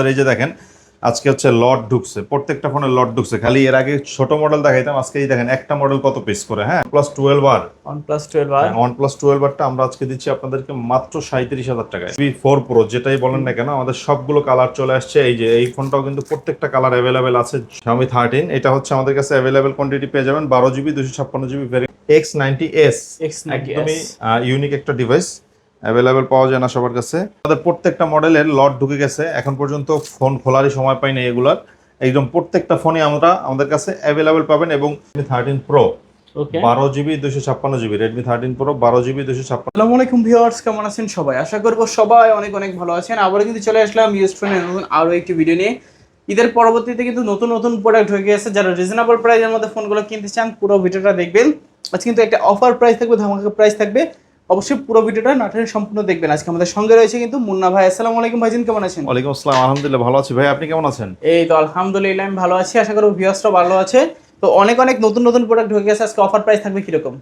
এই যে দেখেন আজকে হচ্ছে লট ঢুকছে, প্রত্যেকটা ফোনে লট ঢুকছে। খালি এর আগে ছোট মডেল দেখাইতাম, আজকে এই দেখেন একটা মডেল কত পিস করে। হ্যাঁ, প্লাস 12 আর OnePlus 12R OnePlus 12 আরটা আমরা আজকে দিচ্ছি আপনাদেরকে মাত্র 37,000 টাকায়। V4 Pro যেটাই বলেন না কেন, আমাদের সবগুলো কালার চলে আসছে। এই যে এই ফোনটাও কিন্তু প্রত্যেকটা কালার অ্যাভেলেবেল আছে। Xiaomi 13 এটা হচ্ছে আমাদের কাছে অ্যাভেলেবেল কোয়ান্টিটি পেয়ে যাবেন 12GB 256GB ভেরিয়েন্ট X90s। একদমই ইউনিক একটা ডিভাইস, অ্যাভেলেবেল পাওয়া যায় না সবার কাছে। আমাদের প্রত্যেকটা মডেলের লট ঢুকে গেছে, এখন পর্যন্ত ফোন খোলারই সময় পাইনি এগুলার। একদম প্রত্যেকটা ফোনে আমাদের কাছে অ্যাভেলেবেল পাবেন। এবং 13 Pro 12GB 256GB, Redmi 13 Pro 12GB 256। আসসালামু আলাইকুম ভিউয়ার্স, কেমন আছেন সবাই? আশা করব সবাই অনেক অনেক ভালো আছেন। আবারও কিন্তু চলে আসলাম ইউজড ফোনের নতুন আরো একটি ভিডিও নিয়ে। ঈদের পরবর্তীতে কিন্তু নতুন নতুন প্রোডাক্ট হয়ে গেছে। যারা রিজনেবল প্রাইসের মধ্যে ফোনগুলো কিনতে চান পুরো ভিডিওটা দেখবেন। আজকে কিন্তু একটা অফার প্রাইস থাকবে, ধামাকা প্রাইস থাকবে। অবশ্যই পুরো ভিডিওটা না টেনে সম্পূর্ণ দেখবেন। আজকে আমাদের সঙ্গে রয়েছে কিন্তু মুন্না ভাই। আসসালামু আলাইকুম ভাইজান, কেমন আছেন? ওয়ালাইকুম আসসালাম, আলহামদুলিল্লাহ ভালো আছি ভাই, আপনি কেমন আছেন? এই তো আলহামদুলিল্লাহ আমি ভালো আছি, আশা করব ভিউয়ার্সরা ভালো আছে। তো অনেক অনেক নতুন নতুন প্রোডাক্ট হয়ে গেছে, আজকে অফার প্রাইস থাকবে কিরকম?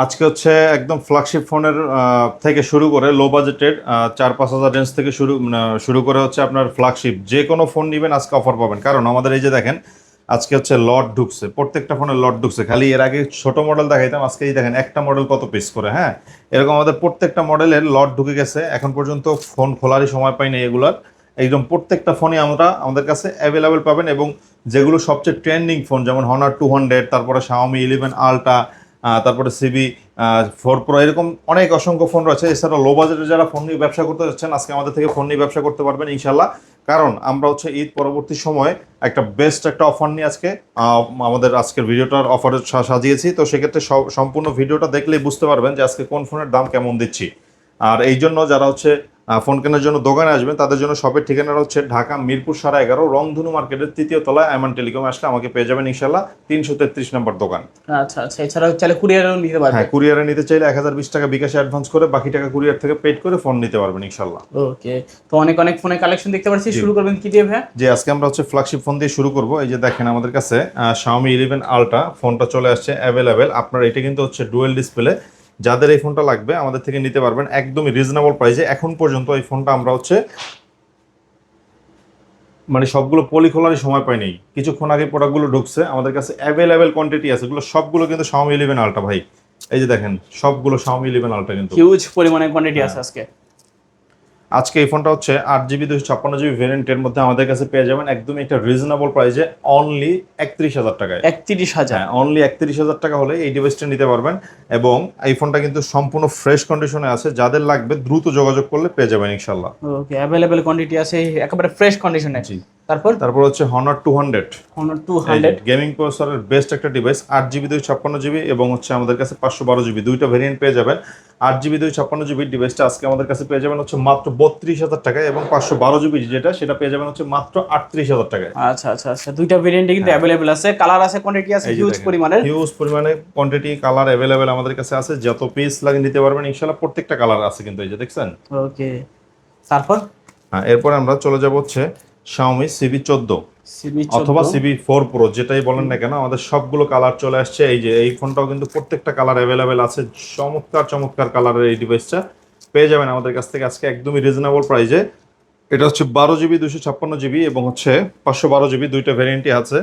আজকে হচ্ছে একদম ফ্ল্যাগশিপ ফোনের থেকে শুরু করে লো বাজেটের 4-5 হাজার রেঞ্জ থেকে শুরু করে হচ্ছে আপনার ফ্ল্যাগশিপ যে কোনো ফোন নেবেন আজকে অফার পাবেন। কারণ আমাদের এই যে দেখেন আজকে হচ্ছে লট ঢুকছে, প্রত্যেকটা ফোনের লট ঢুকছে। খালি এর আগে ছোট মডেল দেখাইতাম, আজকে এই দেখেন একটা মডেল কত পিস করে। হ্যাঁ, এরকম আমাদের প্রত্যেকটা মডেলের লট ঢুকে গেছে, এখন পর্যন্ত ফোন খোলারই সময় পাইনি এগুলার। একদম প্রত্যেকটা ফোনে আমাদের কাছে অ্যাভেলেবেল পাবেন। এবং যেগুলো সবচেয়ে ট্রেন্ডিং ফোন, যেমন Honor 200, তারপরে Xiaomi 11 Ultra, তারপরে CB4 Pro, এরকম অনেক অসংখ্য ফোন রয়েছে। এছাড়া লো বাজেটের যারা ফোন নিয়ে ব্যবসা করতে যাচ্ছেন আজকে আমাদের থেকে ফোন নিয়ে ব্যবসা করতে পারবেন ইনশাল্লাহ। কারণ আমরা হচ্ছে ঈদ পরবর্তী সময়ে একটা বেস্ট একটা অফার নিয়ে আজকে আমাদের আজকের ভিডিওটার অফারে সাজিয়েছি। তো সেক্ষেত্রে সম্পূর্ণ ভিডিওটা দেখলেই বুঝতে পারবেন যে আজকে কোন ফোনের দাম কেমন দিচ্ছি। আর এই জন্য যারা হচ্ছে ফোন কেনার জন্য দোকানে আসবেন তাদের জন্য শপের ঠিকানা হচ্ছে ঢাকা মিরপুর 11.5 রংধনু মার্কেটের 3য় তলায় আইমান টেলিকম। আসলে আমাকে পেয়ে যাবেন ইনশাল্লাহ 333 নম্বর দোকান। আচ্ছা আচ্ছা, এছাড়াও চাইলে কুরিয়ারও নিতে পারবেন। হ্যাঁ, কুরিয়ারে নিতে চাইলে 1020 টাকা বিকাশে অ্যাডভান্স করে বাকি টাকা কুরিয়ার থেকে পেড করে ফোন নিতে পারবেন ইনশাল্লাহ। ওকে, তো অনেক অনেক ফোনের কালেকশন দেখতে পাচ্ছি, শুরু করবেন কি দিয়ে ভাই? যে আজকে আমরা হচ্ছে ফ্ল্যাগশিপ ফোন দিয়ে শুরু করব। এই যে দেখেন আমাদের কাছে Xiaomi 11 Ultra ফোনটা চলে আসছে অ্যাভেলেবেল। আপনার এটা কিন্তু হচ্ছে ডুয়েল ডিসপ্লে। যাদের এই ফোনটা লাগবে আমাদের থেকে নিতে পারবেন একদমই রিজনেবল প্রাইসে। এখন পর্যন্ত এই ফোনটা আমরা হচ্ছে মানে সবগুলো পলি খোলারই সময় পাইনি, কিছুক্ষণ আগে প্রোডাক্টগুলো ঢুকছে আমাদের কাছে অ্যাভেলেবেল কোয়ান্টিটি আছে। এগুলো সবগুলো কিন্তু Xiaomi 11 Ultra ভাই। এই যে দেখেন সবগুলো Xiaomi 11 Ultra কিন্তু হিউজ পরিমাণে কোয়ান্টিটি আছে আজকে এই ফোনটা হচ্ছে 8GB 256GB ভেরিয়েন্টের মধ্যে আমাদের কাছে পেয়ে যাবেন একদমই একটা রিজনেবল প্রাইসে, অনলি 31,000 টাকায়। 31,000? হ্যাঁ, অনলি 31,000 টাকা হলে এই ডিভাইসটা নিতে পারবেন। এবং এই ফোনটা কিন্তু সম্পূর্ণ ফ্রেশ কন্ডিশনে আছে, যাদের লাগবে দ্রুত যোগাযোগ করলে পেয়ে যাবেন ইনশাল্লাহ। ওকে, অ্যাভেলেবল কোয়ান্টিটি আছে একেবারে ফ্রেশ কন্ডিশনে। জি, তারপর হচ্ছে Honor 200 গেমিং প্রসেসরের বেস্ট একটা ডিভাইস, 8GB 256GB এবং হচ্ছে আমাদের কাছে 512GB, দুইটা ভেরিয়েন্ট পেয়ে যাবেন। 8GB 256GB ডিভাইসটা আজকে আমাদের কাছে পেয়ে যাবেন হচ্ছে মাত্র 32,000 টাকায়, এবং 512GB সেটা পেয়ে যাবেন হচ্ছে মাত্র 38,000 টাকায়। আচ্ছা আচ্ছা আচ্ছা, দুইটা ভেরিয়েন্টে কিন্তু অ্যাভেলেবল আছে, কালার আছে, কোয়ান্টিটি আছে, হিউজ পরিমাণে কোয়ান্টিটি কালার অ্যাভেলেবেল আমাদের কাছে আছে। যত পিস লাগে নিতে পারবেন ইনশাআল্লাহ, প্রত্যেকটা কালার আছে কিন্তু এই যে দেখছেন। ওকে, তারপর হ্যাঁ, এরপর আমরা চলে যাব হচ্ছে Xiaomi CB14 অথবা CB4 Pro যেটাই বলেন না কেন, আমাদের সবগুলো কালার চলে আসছে। এই যে এই ফোনটাও কিন্তু প্রত্যেকটা কালার অ্যাভেলেবেল আছে। চমৎকার চমৎকার কালারের এই ডিভাইসটা পেয়ে যাবেন আমাদের কাছ থেকে আজকে একদমই রিজনেবল প্রাইসে। এটা হচ্ছে 12GB 256GB এবং হচ্ছে 512GB, দুইটা ভেরিয়েন্টই আছে।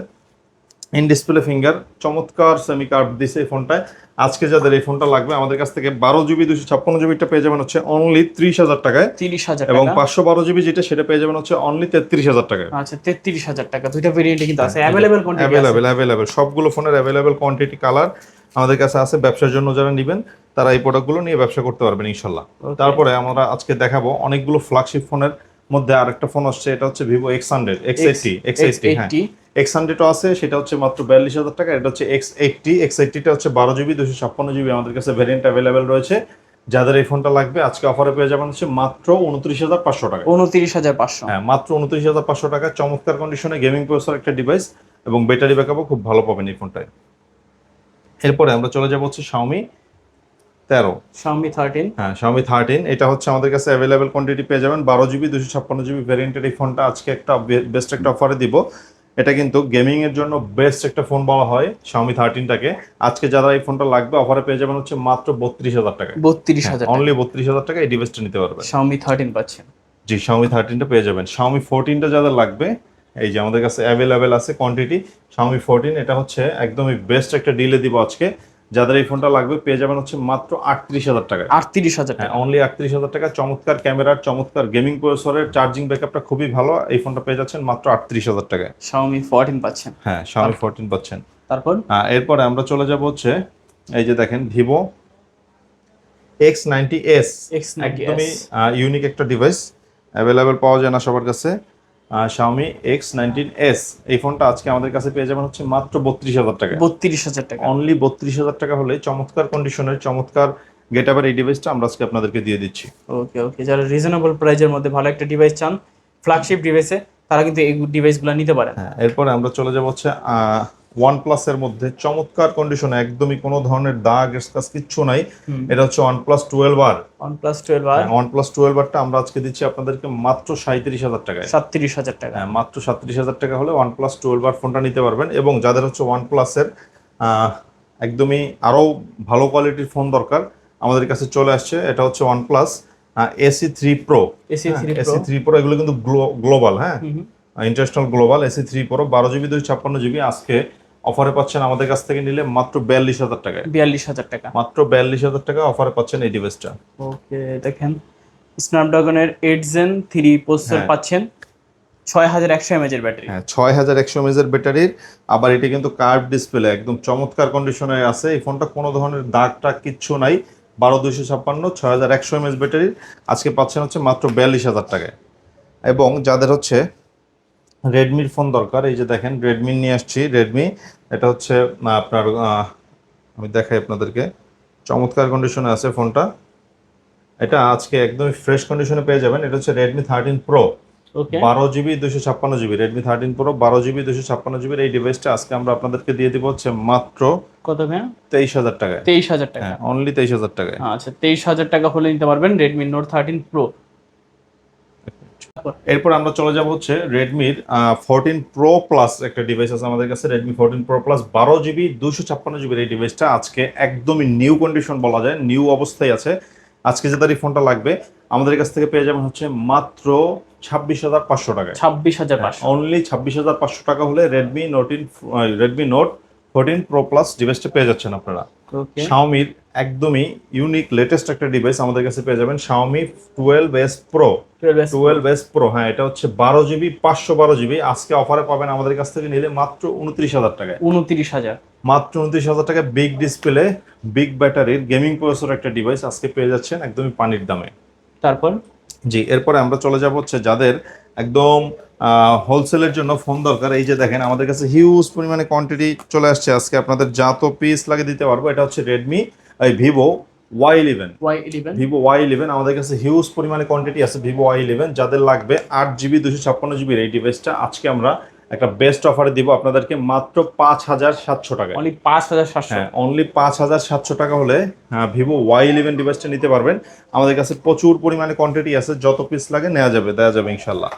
ইন ডিসপ্লে ফিঙ্গার, চমৎকার সেমি কার্ভ দিছে এই ফোনটায়। আজকে যাদের এই ফোনটা লাগবে আমাদের কাছ থেকে 12GB 256GBটা পেয়ে যাবেন হচ্ছে অনলি 30,000 টাকায়, 30,000 এবং 512GB যেটা সেটা পেয়ে যাবেন হচ্ছে অনলি 33,000 টাকায়। আচ্ছা, 33,000 টাকা, দুইটা ভেরিয়েন্টে কিন্তু আছে, অ্যাভেলেবল কোয়ান্টিটি আছে, অ্যাভেলেবল সবগুলো ফোনের অ্যাভেলেবল কোয়ান্টিটি কালার আমাদের কাছে আছে। ব্যবসার জন্য যারা নেবেন তারা এই প্রোডাক্টগুলো নিয়ে ব্যবসা করতে পারবেন ইনশাল্লাহ। তারপরে আমরা আজকে দেখাবো অনেকগুলো ফ্ল্যাগশিপ ফোনের মধ্যে আরেকটা ফোন আসছে, এটা হচ্ছে Vivo X100 X80 হ্যাঁ, X100 আছে, সেটা হচ্ছে মাত্র 42,000 টাকা। এটা হচ্ছে X80টা হচ্ছে 12GB 256GB আমাদের কাছে ভেরিয়েন্ট অ্যাভেলেবেল রয়েছে। যাদের এই ফোনটা লাগবে আজকে অফারে পেয়ে যাবেন হচ্ছে মাত্র 29,500 টাকা। 29,500? হ্যাঁ, মাত্র 29,500 টাকা। চমৎকার কন্ডিশনে গেমিং প্রসেসর একটা ডিভাইস এবং ব্যাটারি ব্যাকআপও খুব ভালো পাবেন এই ফোনটায়। এরপরে আমরা চলে যাব হচ্ছে Xiaomi 13। হ্যাঁ, Xiaomi 13 এটা হচ্ছে আমাদের কাছে অ্যাভেলেবেল কোয়ান্টিটি পেয়ে যাবেন 12GB 256GB ভেরিয়েন্টের এই ফোনটা আজকে একটা বেস্ট একটা অফারে দিব। এটা কিন্তু গেমিং এর জন্য বেস্ট একটা ফোন বলা হয় Xiaomi 13টাকে। আজকে যারা এই ফোনটা লাগবে অফারে পেয়ে যাবেন হচ্ছে মাত্র 32,000 টাকা। 32,000? অনলি 32,000 টাকা এই ডিভাইসটা নিতে পারবেন। Xiaomi 13 পাচ্ছেন। জি Xiaomi 13টা পেয়ে যাবেন। Xiaomi 14টা যাদের লাগবে এই যে আমাদের কাছে অ্যাভেলেবেল আছে কোয়ান্টিটি। Xiaomi 14 এটা হচ্ছে একদমই বেস্ট একটা ডিলে দিব আজকে। যাদের এই ফোনটা লাগবে পেয়ে যাবেন হচ্ছে মাত্র 38,000 টাকায়। 38,000 হ্যাঁ টাকা। অনলি 38,000 টাকা। চমৎকার ক্যামেরার, চমৎকার গেমিং প্রসেসরের, চার্জিং ব্যাকআপটা খুবই ভালো। এই ফোনটা পেয়ে যাচ্ছেন মাত্র 38,000 টাকায়। Xiaomi 14 পাচ্ছেন। হ্যাঁ Xiaomi 14 পাচ্ছেন। তারপর এরপরে আমরা চলে যাব হচ্ছে এই যে দেখেন Vivo X90s, X90s একদমই ইউনিক একটা ডিভাইস, অ্যাভেলেবেল পাওয়া যায় না সবার কাছে। Xiaomi X19s এই ফোনটা আজকে আমাদের কাছে পেয়ে যাবেন হচ্ছে মাত্র 32,000 টাকা। 32,000 টাকা। অনলি 32,000 টাকা হলে চমৎকার কন্ডিশনের, চমৎকার গেটআপের এই ডিভাইসটা আমরা আজকে আপনাদেরকে দিয়ে দিচ্ছি। ওকে ওকে, যারা রিজনেবল প্রাইজের মধ্যে ভালো একটা ডিভাইস চান ফ্ল্যাগশিপ ডিভাইসে, তারা কিন্তু এই ডিভাইসগুলো নিতে পারেন। হ্যাঁ এরপরে আমরা চলে যাব হচ্ছে OnePlus এর মধ্যে চমৎকার কন্ডিশনে, একদমই কোনো ধরনের দাগ স্ক্র্যাচ কিচ্ছু নাই। এটা হচ্ছে OnePlus 12R। OnePlus 12R, OnePlus 12R টা আমরা আজকে দিচ্ছি আপনাদেরকে মাত্র 37,000 টাকায়। 37,000 টাকা। হ্যাঁ মাত্র 37,000 টাকা হলে OnePlus 12R ফোনটা নিতে পারবেন। এবং যাদের হচ্ছে OnePlus এর একদমই আরো ভালো কোয়ালিটির ফোন দরকার, আমাদের কাছে চলে আসছে। এটা হচ্ছে OnePlus AC3 Pro। AC3 Pro এগুলো কিন্তু গ্লোবাল, হ্যাঁ international global. AC3 Pro 12GB 256GB আজকে অফারে পাচ্ছেন আমাদের কাছ থেকে নিলে মাত্র 42,000 টাকায়। 42,000 টাকা। মাত্র 42,000 টাকা অফারে পাচ্ছেন এই ডিভাইসটা। ওকে দেখেন স্ন্যাপড্রাগনের 8 Gen 3 প্রসেসর পাচ্ছেন, 6100 mAh এর ব্যাটারি। হ্যাঁ 6100 mAh এর ব্যাটারির, আবার এটা কিন্তু কার্ভ ডিসপ্লে, একদম চমৎকার কন্ডিশনে আছে এই ফোনটা, কোনো ধরনের দাগ টাগ কিচ্ছু নাই। 12256 6100 mAh ব্যাটারির আজকে পাচ্ছেন হচ্ছে মাত্র 42,000 টাকায়। এবং যাদের হচ্ছে রেডমির ফোন দরকার, এই যে দেখেন রেডমি নিয়ে আসছি। রেডমি এটা হচ্ছে আপনার আমি দেখাই আপনাদেরকে, চমৎকার কন্ডিশনে আছে ফোনটা। এটা আজকে একদমই ফ্রেশ কন্ডিশনে পেয়ে যাবেন। এটা হচ্ছে Redmi 13 Pro। ওকে 12GB 256GB Redmi 13 Pro 12GB 256GB এই ডিভাইসটা আজকে আমরা আপনাদেরকে দিয়ে দিব হচ্ছে মাত্র কত ভাই? 23,000 টাকায়। 23,000 টাকা। হ্যাঁ অনলি 23,000 টাকায়। আচ্ছা 23,000 টাকা হলে নিতে পারবেন Redmi Note 13 Pro। এরপর আমরা চলে যাব হচ্ছে রেডমির 14 Pro Plus একটা ডিভাইস আছে আমাদের কাছে, Redmi 14 Pro Plus 12GB 256GB এই ডিভাইসটা আজকে একদমই নিউ কন্ডিশন বলা যায়, নিউ অবস্থায় আছে। আজকে যাদের এই ফোনটা লাগবে আমাদের কাছ থেকে পেয়ে যাবেন হচ্ছে মাত্র 26,500 টাকায়। 26,500 অনলি 26,500 টাকা হলে Redmi Note 14 Pro Plus ডিভাইসটা পেয়ে যাচ্ছেন আপনারা। ওকে Xiaomi একদমই ইউনিক লেটেস্ট একটা ডিভাইস আমাদের কাছে পেয়ে যাবেন, Xiaomi 12S Pro। 12S Pro হ্যাঁ এটা হচ্ছে 12GB 512GB আজকে অফারে পাবেন আমাদের কাছ থেকে নিলে মাত্র 29,000 টাকায়। 29,000 মাত্র 29,000 টাকায় বিগ ডিসপ্লে, বিগ ব্যাটারির গেমিং প্রসেসর একটা ডিভাইস আজকে পেয়ে যাচ্ছেন একদমই পানির দামে। তারপর জি এরপরে আমরা চলে যাব হচ্ছে যাদের একদম হোলসেলের জন্য ফোন দরকার, এই যে দেখেন আমাদের কাছে হিউজ পরিমাণে কোয়ান্টিটি চলে আসছে আজকে, আপনাদের যা তো পিস লাগে দিতে পারবো। এটা হচ্ছে Vivo Y11। Vivo Y11 আমাদের কাছে হিউজ পরিমাণে কোয়ান্টিটি আছে Vivo Y11। যাদের লাগবে 8GB 256GB এই ডিভাইসটা আজকে আমরা একটা বেস্ট অফারে দিব আপনাদেরকে মাত্র 5,700 টাকায়। অনলি 5,700। হ্যাঁ অনলি 5,700 টাকা হলে Vivo Y11 ডিভাইসটা নিতে পারবেন। আমাদের কাছে প্রচুর পরিমাণে কোয়ান্টিটি আছে, যত পিস লাগে নেওয়া যাবে, দেওয়া যাবে ইনশাল্লাহ।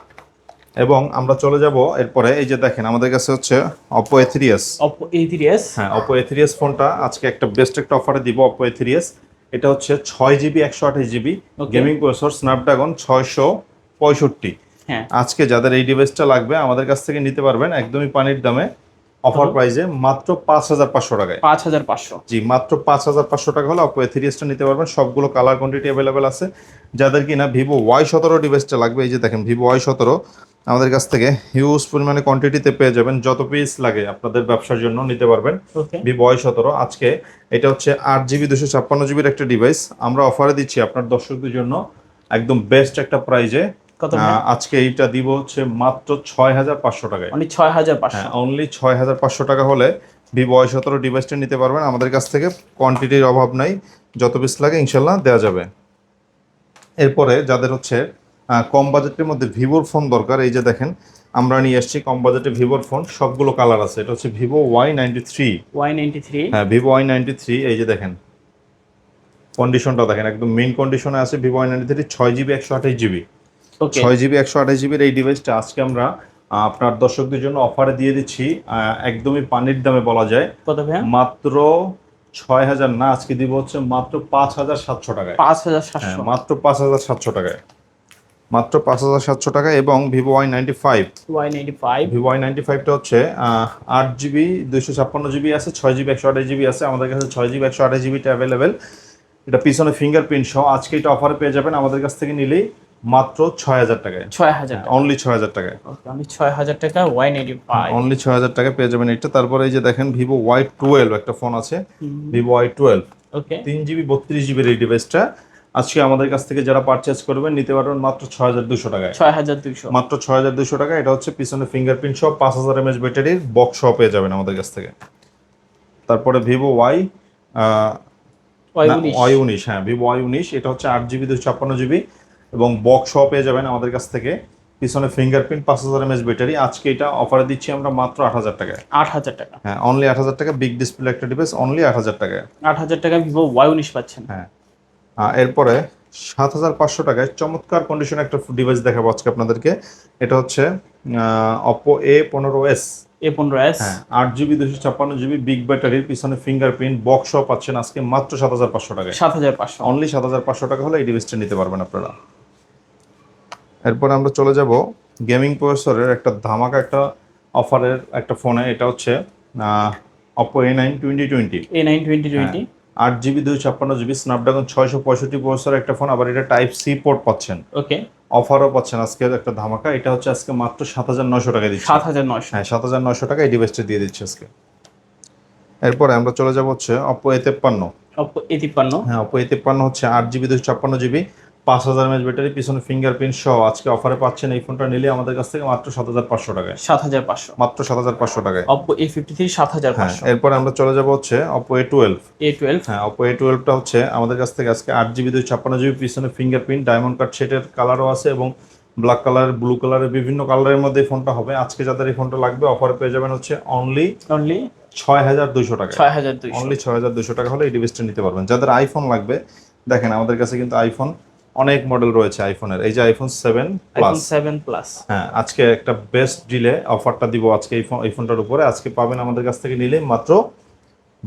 এবং আমরা চলে যাব এরপরে, এই যে দেখেন আমাদের কাছে হচ্ছে Oppo A3s। Oppo A3s, হ্যাঁ Oppo A3s ফোনটা আজকে একটা বেস্ট একটা অফারে দিব Oppo A3s। এটা হচ্ছে 6GB 128GB gaming processor, Snapdragon 665। হ্যাঁ আজকে যাদের এই ডিভাইসটা লাগবে আমাদের কাছ থেকে নিতে পারবেন একদমই পানির দামে, অফার প্রাইসে মাত্র 5,500 টাকায়। 5,500 জি মাত্র 5,500 টাকা হলে Oppo A3s টা নিতে পারবেন। সবগুলো কালার কোয়ান্টিটি অ্যাভেলেবেল আছে। যাদের কিনা Vivo Y17 ডিভাইসটা লাগবে, এই যে দেখেন Vivo Y17 আমাদের কাছ থেকে হিউজ পরিমাণে কোয়ান্টিটিতে পেয়ে যাবেন, যত পিস লাগে আপনাদের ব্যবসার জন্য নিতে পারবেন। ওকে Vivo Y17 আজকে এটা হচ্ছে 8GB 256GB একটা ডিভাইস, আমরা অফারে দিচ্ছি আপনার দর্শকদের জন্য একদম বেস্ট একটা প্রাইজে। কত আজকে এইটা দিব হচ্ছে মাত্র 6,500 টাকায়। অনলি 6,500। অনলি 6,500 টাকা হলে Vivo Y17 ডিভাইসটা নিতে পারবেন আমাদের কাছ থেকে। কোয়ান্টিটির অভাব নাই, যত পিস লাগে ইনশাল্লাহ দেওয়া যাবে। এরপরে যাদের হচ্ছে কম বাজেটের মধ্যে ভিভোর ফোন দরকার, এই যে দেখেন আমরা নিয়ে এসেছি কম বাজেটে ভিভোর ফোন, সবগুলো কালার আছে। এটা হচ্ছে Vivo Y93। হ্যাঁ Vivo Y93 এই যে দেখেন কন্ডিশনটা দেখেন একদম মেইন কন্ডিশনে আছে Vivo Y93 6GB 128GB। 6GB 128GB এই ডিভাইসটা আজকে আমরা আপনার দর্শকদের জন্য অফারে দিয়ে দিচ্ছি একদমই পানির দামে বলা যায়। কত ভাই? মাত্র 6,000 না, আজকে দিব হচ্ছে মাত্র 5,700 টাকায়। 5,700 মাত্র 5,700 টাকায়। মাত্র 5700 টাকা। এবং ভিভো Y95, Y95 ভিভো Y95টা হচ্ছে 8GB 256GB আছে, 6GB 128GB আছে। আমাদের কাছে 6GB 128GBটা অ্যাভেলেবেল। এটা পিছনে ফিঙ্গারপ্রিন্ট সহ আজকে এটা অফারে পেয়ে যাবেন আমাদের কাছ থেকে নিলেই মাত্র 6000 টাকায়। 6000 টাকা, অনলি 6000 টাকায়। ওকে অনলি 6000 টাকা Y95, অনলি 6000 টাকায় পেয়ে যাবেন এটা। তারপরে এই যে দেখেন ভিভো Y12 একটা ফোন আছে, ভিভো Y12 ওকে 3GB 32GBর এই ডিভাইসটা আজকে আমাদের কাছ থেকে যারা পারচেজ করবেন নিতে পারবেন মাত্র 6200 টাকায়। 6200, মাত্র 6200 টাকা। এটা হচ্ছে পিছনে ফিঙ্গারপ্রিন্ট সহ 5000 mAh ব্যাটারির বক্স সহ পেয়ে যাবেন আমাদের কাছ থেকে। তারপরে ভিভো Y19, হ্যাঁ ভিভো Y19, এটা হচ্ছে 8GB 256GB এবং বক্স সহ পেয়ে যাবেন আমাদের কাছ থেকে। পিছনে ফিঙ্গারপ্রিন্ট 5000 mAh ব্যাটারি। আজকে এটা অফারে দিচ্ছি আমরা মাত্র 8000 টাকায়। 8000 টাকা, হ্যাঁ অনলি 8000 টাকা। বিগ ডিসপ্লে একটা ডিভাইস, অনলি 8000 টাকায়। 8000 টাকা ভিভো Y19 পাচ্ছেন। হ্যাঁ এরপরে 7500 টাকায় চমৎকার কন্ডিশনে একটা ডিভাইস দেখাবো আজকে আপনাদেরকে। এটা হচ্ছে Oppo A15s। A15s, হ্যাঁ 8GB 256GB বিগ ব্যাটারির, পিছনে ফিঙ্গারপ্রিন্ট বক্স সহ পাচ্ছেন আজকে মাত্র 7500 টাকায়। 7500, অনলি 7500 টাকা হলে এই ডিভাইসটা নিতে পারবেন আপনারা। এরপরে আমরা চলে যাব গেমিং প্রসেসরের একটা ধামাকা একটা অফারের একটা ফোনে। এটা হচ্ছে Oppo A9 2020। A9 2020, 8GB 256GB Snapdragon 665 processor একটা ফোন। আবার এটা টাইপ সি পোর্ট পাচ্ছেন, ওকে অফারও পাচ্ছেন আজকে একটা ধামাকা। এটা হচ্ছে আজকে মাত্র 7900 টাকায় দিচ্ছি। 7900, হ্যাঁ 7900 টাকা এই ডিভাইসটা দিয়ে দিচ্ছি আজকে। এরপরে আমরা চলে যাব হচ্ছে Oppo A53। Oppo A53, হ্যাঁ Oppo A53 হচ্ছে 8GB 256GB 5000 mAh ব্যাটারি, পিছনে ফিঙ্গারপ্রিন্ট সহ আজকে অফারে পাচ্ছেন। এই ফোনটা নিলে আমাদের কাছ থেকে মাত্র 7500 টাকায়। 7500, মাত্র 7500 টাকায়। Oppo A53 হ্যাঁ 7500, এরপরে আমরা চলে যাব হচ্ছে Oppo A12। A12, হ্যাঁ Oppo A12টা হচ্ছে আমাদের কাছ থেকে আজকে 8GB 256GB, পিছনে ফিঙ্গারপ্রিন্ট ডায়মন্ড কাট সেটের কালারও আছে এবং ব্ল্যাক কালার ব্লু কালারের বিভিন্ন কালারের মধ্যে এই ফোনটা হবে। আজকে যাদের এই ফোনটা লাগবে অফারে পেয়ে যাবেন হচ্ছে অনলি 6200 টাকা। 6200, অনলি 6200 টাকা হলে এই ডিভাইসটা নিতে পারবেন। যাদের আইফোন লাগবে দেখেন আমাদের কাছে কিন্তু আইফোন অনেক মডেল রয়েছে আইফোনের। এই যে আইফোন 7 প্লাস, iPhone 7 Plus, হ্যাঁ আজকে একটা বেস্ট ডিলে অফারটা দিব আজকে এই ফোনটার উপরে। আজকে পাবেন আমাদের কাছ থেকে নিলে মাত্র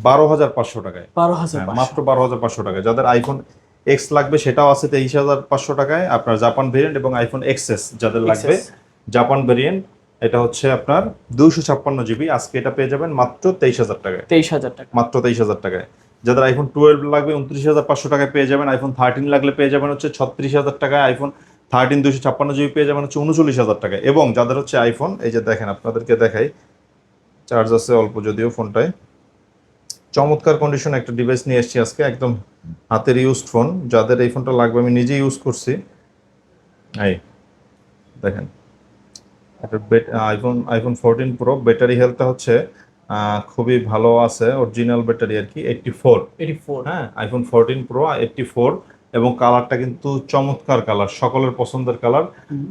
12500 টাকায়। 12500, মাত্র 12500 টাকায়। যাদের আইফোন এক্স লাগবে সেটাও আছে 23500 টাকায় আপনার জাপান ভেরিয়েন্ট, এবং আইফোন এক্সএস যাদের লাগবে জাপান ভেরিয়েন্ট, এটা হচ্ছে আপনার 256GB। আজকে এটা পেয়ে যাবেন মাত্র 23000 টাকায়। 23000 টাকা, মাত্র 23000 টাকায়। যাদের আইফোন 12 লাগবে 29500 টাকায় পেয়ে যাবেন। আইফোন 13 লাগলে পেয়ে যাবেন হচ্ছে 36000 টাকায়। আইফোন 13 256GB পেয়ে যাবেন হচ্ছে 39000 টাকায়। এবং যাদের হচ্ছে আইফোন, এই যে দেখেন আপনাদেরকে দেখাই, চার্জ আছে অল্প যদিও ফোনটায়। চমৎকার কন্ডিশনে একটা ডিভাইস নিয়ে এসেছি আজকে, একদম হাতের ইউজড ফোন। যাদের এই ফোনটা লাগবে, আমি নিজে ইউজ করছি। এই দেখেন আইফোন 14 প্রো ব্যাটারি হেলথটা হচ্ছে খুবই ভালো আছে, অরিজিনাল ব্যাটারি আর কি, 84। হ্যাঁ আইফোন 14 প্রো 84, এবং কালারটা কিন্তু চমৎকার কালার, সকলের পছন্দের কালার,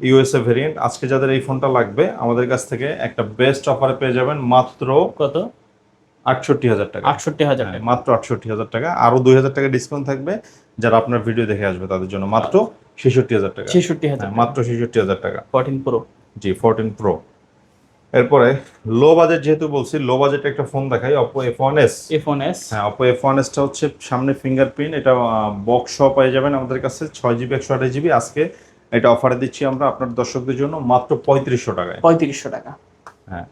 ইউএসএ ভেরিয়েন্ট। আজকে যাদের এই ফোনটা লাগবে আমাদের কাছ থেকে একটা বেস্ট অফারে পেয়ে যাবেন মাত্র কত? 68000 টাকা। 68000 টাকা, মাত্র 68000 টাকা। আরো 2000 টাকা ডিসকাউন্ট থাকবে যারা আপনার ভিডিও দেখে আসবে তাদের জন্য। মাত্র 66000 টাকা। 66000, মাত্র 66000 টাকা। 14 Pro, জি 14 প্রো। এরপরে লো বাজেট, যেহেতু বলছি লো বাজেটে একটা ফোন দেখাই, Oppo A1s। A1s, হ্যাঁ Oppo A1s টা হচ্ছে সামনে ফিঙ্গারপ্রিন্ট, এটা বক্স সহ পেয়ে যাবেন আমাদের কাছে 6GB 128GB। আজকে এটা অফারে দিচ্ছি আমরা আপনার দর্শকদের জন্য মাত্র 3500 টাকায়। 3500 টাকা, হ্যাঁ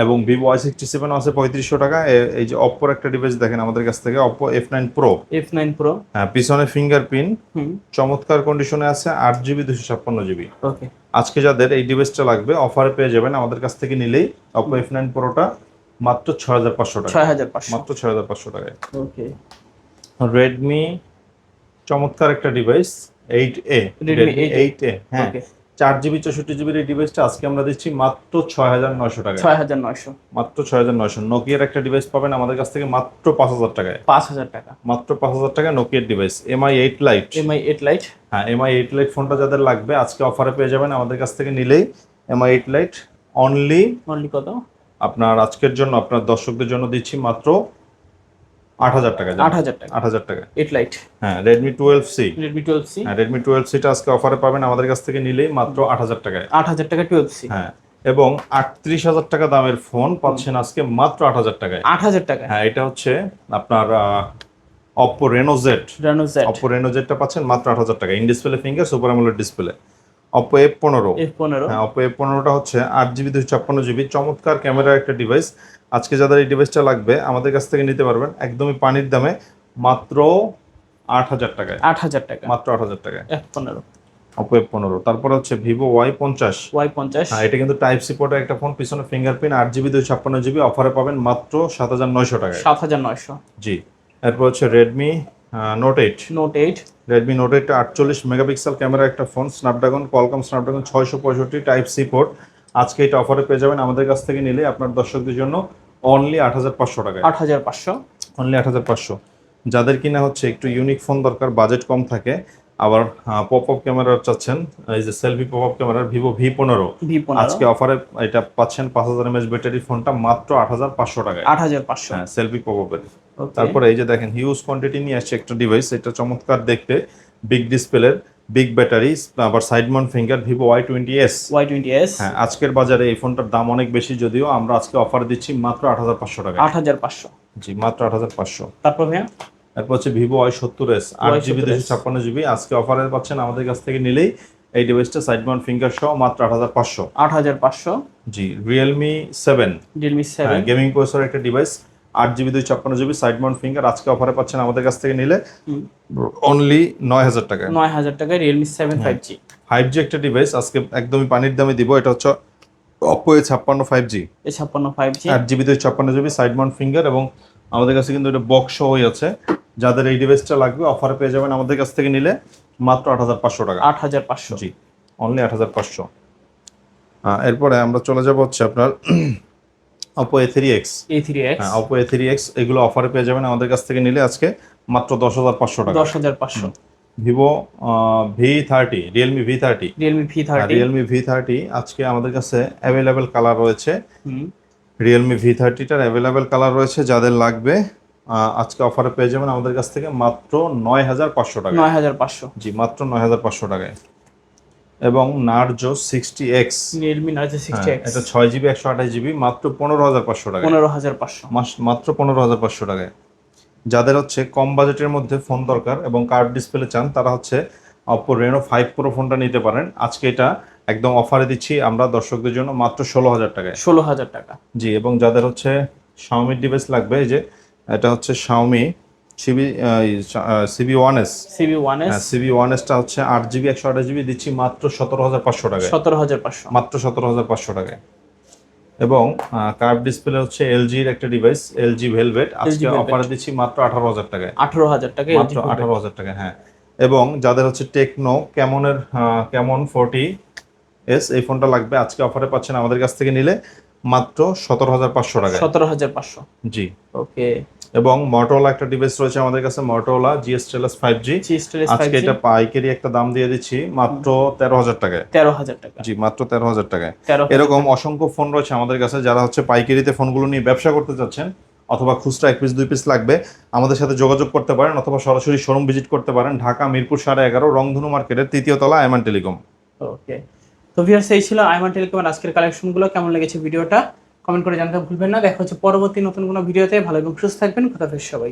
এবং Vivo Y67 আছে 3500 টাকা। এই যে Oppo একটা ডিভাইস দেখেন আমাদের কাছ থেকে, Oppo F9 Pro। F9 Pro, হ্যাঁ পিছনে ফিঙ্গারপ্রিন্ট হুম চমৎকার কন্ডিশনে আছে, 8GB 256GB। ওকে আজকে যাদের এই ডিভাইসটা লাগবে অফারে পেয়ে যাবেন আমাদের কাছ থেকে নিলেই Oppo F9 Proটা মাত্র 6500 টাকা। 6500, মাত্র 6500 টাকায়। ওকে Redmi চমৎকার একটা ডিভাইস 8A, Redmi 8A। হ্যাঁ ওকে 4GB 64GB এই ডিভাইসটা আজকে আমরা দিচ্ছি মাত্র 6900 টাকায়। 6900, মাত্র 6900। নোকিয়ার একটা ডিভাইস পাবেন আমাদের কাছ থেকে মাত্র 5000 টাকায়। 5000 টাকা, মাত্র 5000 টাকা নোকিয়ার device. MI 8 Lite। MI 8 Lite, হ্যাঁ MI 8 Lite ফোনটা যাদের লাগবে আজকে অফারে পেয়ে যাবেন আমাদের কাছ থেকে নিলেই MI 8 Lite অনলি কত? আপনার আজকের জন্য আপনার দর্শকদের জন্য দিচ্ছি মাত্র 8000 টাকা। 8000 টাকা, 8000 টাকা। 8 Lite, হ্যাঁ Redmi 12C। Redmi 12C, হ্যাঁ Redmi 12C টা আজকে অফারে পাবেন আমাদের কাছ থেকে নিলেই মাত্র 8000 টাকায়। 8000 টাকা 12C, হ্যাঁ এবং 38000 টাকা দামের ফোন পাচ্ছেন আজকে মাত্র 8000 টাকায়। 8000 টাকা, হ্যাঁ এটা হচ্ছে আপনার Oppo Reno Z। Reno Z, Oppo Reno Z টা পাচ্ছেন মাত্র 8000 টাকা। In display finger super AMOLED display. Oppo F15 F15 হ্যাঁ Oppo F15টা হচ্ছে 8GB 256GB চমৎকার ক্যামেরার একটা ডিভাইস। আজকে যাদের এই ডিভাইসটা লাগবে আমাদের কাছ থেকে নিতে পারবেন একদমই পানির দামে, মাত্র 8,000 টাকায়। 8,000 টাকা মাত্র 8,000 টাকায় F15 Oppo F15। তারপরে হচ্ছে Vivo Y50 Y50 হ্যাঁ, এটা কিন্তু টাইপ সি পোর্টের একটা ফোন, পিছনে ফিঙ্গারপ্রিন্ট, 8GB 256GB অফারে পাবেন মাত্র 7,900 টাকায়। 7,900 জি। এরপর হচ্ছে Redmi Note 8 Note 8 Redmi Note 8 48 megapixel camera একটা ফোন, Snapdragon Qualcomm Snapdragon 665 type C port. আজকে এটা অফারে পেয়ে যাবেন আমাদের কাছ থেকে নিলে আপনার দর্শকদের জন্য অনলি 8,500 টাকায়। 8,500 অনলি 8,500। যাদের কিনা হচ্ছে একটু ইউনিক ফোন দরকার, বাজেট কম থাকে, আবার পপ আপ ক্যামেরা চাচ্ছেন, এই যে সেলফি পপ আপ ক্যামেরার Vivo V15 আজকে অফারে এটা পাচ্ছেন 5000 mAh ব্যাটারি ফোনটা মাত্র 8,500 টাকায়। 8,500 হ্যাঁ, সেলফি পপ আপের। তারপরে এই যে দেখেন হিউজ কোয়ান্টিটি নিয়ে আসছে একটা ডিভাইস, এটা চমৎকার দেখতে, বিগ ডিসপ্লের, বিগ ব্যাটারি, আবার side Mount finger, Vivo Y20s। হ্যাঁ, আজকের বাজারে এই ফোনটার দাম অনেক বেশি, যদিও আমরা আজকে অফার দিচ্ছি মাত্র 8,500 টাকা। 8,500 জি, মাত্র 8,500। তারপর ভাইয়া এরপর হচ্ছে Vivo Y70s 8GB 256GB আজকে অফারে পাচ্ছেন আমাদের কাছ থেকে নিলেই এই ডিভাইসটা সাইড মাউন্ট ফিঙ্গার সহ মাত্র 8,500। 8,500 জি। Realme 7 গেমিং প্রসেসর একটা device, 8GB 256GB side Mount finger আজকে অফারে পাচ্ছেন আমাদের কাছ থেকে নিলে অনলি 9,000 টাকায়। 9,000 টাকায় Realme 7 5G 5G একটা ডিভাইস আজকে একদমই পানির দামে দিব। এটা হচ্ছে Oppo A56 5G 56 5G 8GB 256GB side Mount finger, এবং আমাদের কাছে কিন্তু এটা বক্স সহই আছে। যাদের এই ডিভাইসটা লাগবে অফারে পেয়ে যাবেন আমাদের কাছ থেকে নিলে মাত্র 8,500 টাকা। 8,500 জি, অনলি 8,500। এরপরে আমরা চলে যাব হচ্ছে আপনার Oppo A3X। হ্যাঁ, Oppo A3X এগুলো অফারে পেয়ে যাবেন আমাদের কাছ থেকে নিলে আজকে মাত্র 10,500 টাকা। 10,500 Vivo V30 Realme V30 Realme V30 আজকে আমাদের কাছে অ্যাভেলেবেল কালার রয়েছে। Realme V30টার অ্যাভেলেবেল কালার রয়েছে, যাদের লাগবে আজকে অফারে পেয়ে যাবেন আমাদের কাছ থেকে মাত্র 9,500 টাকা। 9,500 জি, মাত্র 9,500 টাকায়। এবং Narzo 60X Realme Narzo 60X এটা 6GB 128GB মাত্র 15,500 টাকায়। 15,500 মাত্র 15,500 টাকায়। যাদের হচ্ছে কম বাজেটের মধ্যে ফোন দরকার এবং কার্ভ ডিসপ্লে চান, তারা হচ্ছে Oppo Reno 5 Pro ফোনটা নিতে পারেন। আজকে এটা একদম অফারে দিচ্ছি আমরা দর্শকদের জন্য মাত্র 16,000 টাকায়। 16,000 টাকা। জি। এবং যাদের হচ্ছে Xiaomi ডিভাইস লাগবে, এই যে এটা হচ্ছে Xiaomi CB1S CB1Sটা হচ্ছে 8GB 128GB দিচ্ছি মাত্র 17,500 টাকায়। 17,500 মাত্র 17,500 টাকায়। এবং কার্ভ ডিসপ্লে হচ্ছে LG এর একটা ডিভাইস LG Velvet আজকে অফারে দিচ্ছি মাত্র 18,000 টাকায়। 18,000 টাকায় মাত্র 18,000 টাকা। হ্যাঁ। এবং যাদের হচ্ছে টেকনো ক্যামনের ক্যামন 40s এই ফোনটা লাগবে আজকে অফারে পাচ্ছেন আমাদের কাছ থেকে নিলে মাত্র 17,500 টাকায়। 17,500 জি। ওকে। এবং Motorola একটা ডিভাইস রয়েছে আমাদের কাছে, Motorola GS Stylus 5G আজকে এটা পাইকারি একটা দাম দিয়ে দিচ্ছি মাত্র 13,000 টাকায়। 13,000 টাকা। জি, মাত্র 13,000 টাকায়। এরকম অসংখ্য ফোন রয়েছে আমাদের কাছে, যারা হচ্ছে পাইকারিতে ফোনগুলো নিয়ে ব্যবসা করতে চাচ্ছেন অথবা খুচরা 1 পিস 2 পিস লাগবে আমাদের সাথে যোগাযোগ করতে পারেন, অথবা সরাসরি শোরুম ভিজিট করতে পারেন, ঢাকা মিরপুর 11.5 রংধনু মার্কেটের 3য় তলা আইমান টেলিকম। ওকে। তো ভিউয়ার্স, এই ছিল আইমান টেলিকমের আজকের কালেকশনগুলো। কেমন লেগেছে ভিডিওটা কমেন্ট করে জানাতে ভুলবেন না। দেখা হচ্ছে পরবর্তী নতুন কোনো ভিডিওতে। ভালো এবং সুস্থ থাকবেন। খোদা হাফেজ সবাই।